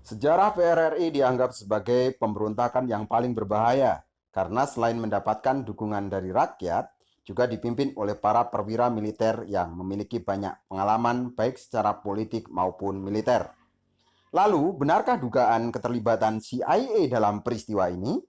Sejarah PRRI dianggap sebagai pemberontakan yang paling berbahaya karena selain mendapatkan dukungan dari rakyat, juga dipimpin oleh para perwira militer yang memiliki banyak pengalaman baik secara politik maupun militer. Lalu, benarkah dugaan keterlibatan CIA dalam peristiwa ini?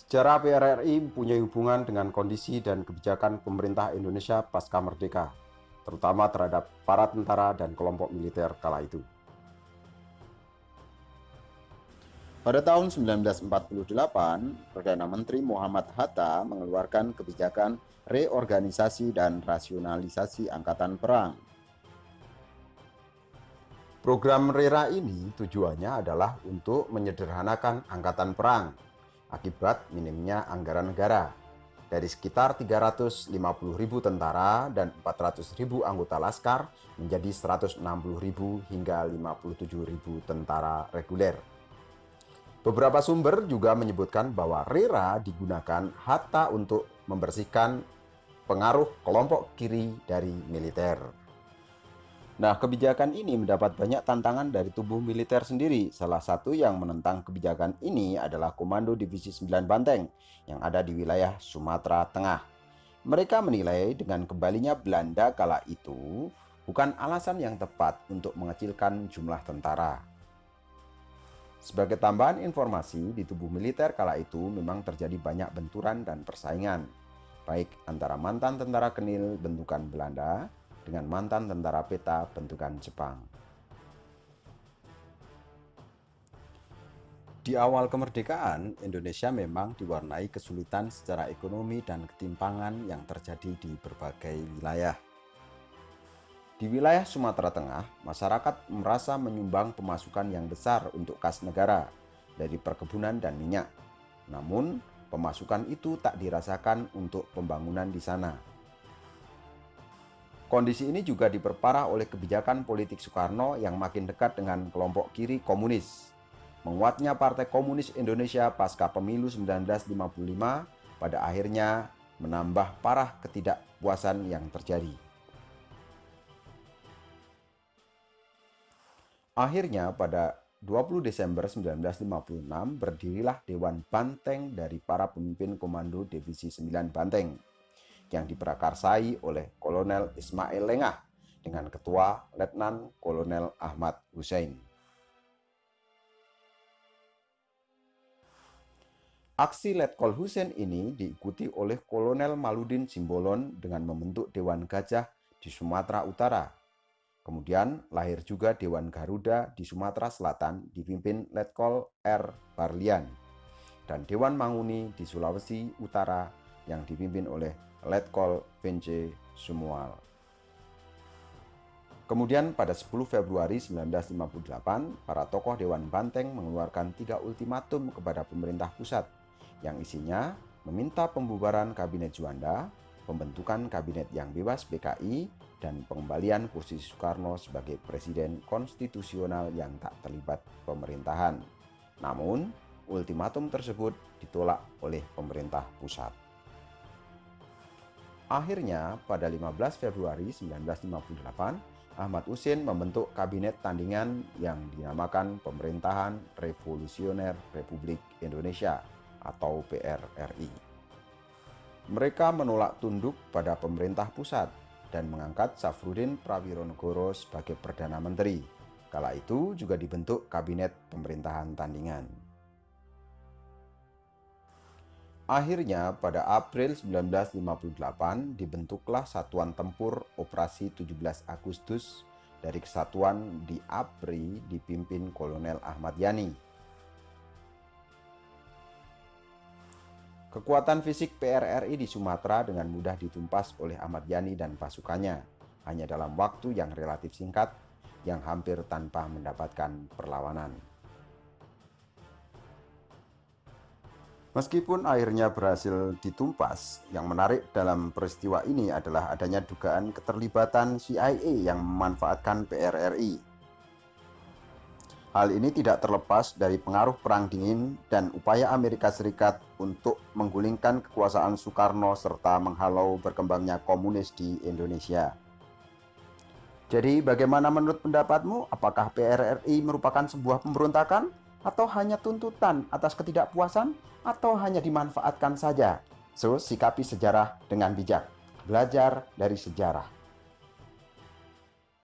Sejarah PRRI mempunyai hubungan dengan kondisi dan kebijakan pemerintah Indonesia pasca merdeka, terutama terhadap para tentara dan kelompok militer kala itu. Pada tahun 1948, Perdana Menteri Muhammad Hatta mengeluarkan kebijakan reorganisasi dan rasionalisasi angkatan perang. Program RERA ini tujuannya adalah untuk menyederhanakan angkatan perang akibat minimnya anggaran negara. Dari sekitar 350.000 tentara dan 400.000 anggota laskar menjadi 160.000 hingga 57.000 tentara reguler. Beberapa sumber juga menyebutkan bahwa RERA digunakan Hatta untuk membersihkan pengaruh kelompok kiri dari militer. Nah, kebijakan ini mendapat banyak tantangan dari tubuh militer sendiri. Salah satu yang menentang kebijakan ini adalah Komando Divisi 9 Banteng yang ada di wilayah Sumatera Tengah. Mereka menilai dengan kembalinya Belanda kala itu bukan alasan yang tepat untuk mengecilkan jumlah tentara. Sebagai tambahan informasi, di tubuh militer kala itu memang terjadi banyak benturan dan persaingan, baik antara mantan tentara Kenil bentukan Belanda dengan mantan tentara peta bentukan Jepang. Di awal kemerdekaan, Indonesia memang diwarnai kesulitan secara ekonomi dan ketimpangan yang terjadi di berbagai wilayah. Di wilayah Sumatera Tengah, masyarakat merasa menyumbang pemasukan yang besar untuk kas negara dari perkebunan dan minyak. Namun, pemasukan itu tak dirasakan untuk pembangunan di sana. Kondisi ini juga diperparah oleh kebijakan politik Soekarno yang makin dekat dengan kelompok kiri komunis. Menguatnya Partai Komunis Indonesia pasca pemilu 1955 pada akhirnya menambah parah ketidakpuasan yang terjadi. Akhirnya pada 20 Desember 1956 berdirilah Dewan Banteng dari para pemimpin Komando Divisi 9 Banteng yang diprakarsai oleh Kolonel Ismail Lengah dengan Ketua Letnan Kolonel Ahmad Hussein. Aksi Letkol Hussein ini diikuti oleh Kolonel Maludin Simbolon dengan membentuk Dewan Gajah di Sumatera Utara. Kemudian lahir juga Dewan Garuda di Sumatera Selatan dipimpin Letkol R. Barlian dan Dewan Manguni di Sulawesi Utara yang dipimpin oleh Letkol Vence Sumual. Kemudian pada 10 Februari 1958, para tokoh Dewan Banteng mengeluarkan 3 ultimatum kepada pemerintah pusat yang isinya meminta pembubaran Kabinet Juanda, pembentukan Kabinet yang bebas PKI, dan pengembalian kursi Soekarno sebagai presiden konstitusional yang tak terlibat pemerintahan. Namun, ultimatum tersebut ditolak oleh pemerintah pusat. Akhirnya, pada 15 Februari 1958, Ahmad Hussein membentuk Kabinet Tandingan yang dinamakan Pemerintahan Revolusioner Republik Indonesia atau PRRI. Mereka menolak tunduk pada pemerintah pusat dan mengangkat Safrudin Prawironegoro sebagai Perdana Menteri. Kala itu juga dibentuk Kabinet Pemerintahan Tandingan. Akhirnya pada April 1958 dibentuklah Satuan Tempur Operasi 17 Agustus dari Kesatuan di APRI dipimpin Kolonel Ahmad Yani. Kekuatan fisik PRRI di Sumatera dengan mudah ditumpas oleh Ahmad Yani dan pasukannya, hanya dalam waktu yang relatif singkat, yang hampir tanpa mendapatkan perlawanan. Meskipun akhirnya berhasil ditumpas, yang menarik dalam peristiwa ini adalah adanya dugaan keterlibatan CIA yang memanfaatkan PRRI. Hal ini tidak terlepas dari pengaruh Perang Dingin dan upaya Amerika Serikat untuk menggulingkan kekuasaan Soekarno serta menghalau berkembangnya komunis di Indonesia. Jadi bagaimana menurut pendapatmu? Apakah PRRI merupakan sebuah pemberontakan? Atau hanya tuntutan atas ketidakpuasan? Atau hanya dimanfaatkan saja? So, sikapi sejarah dengan bijak. Belajar dari sejarah.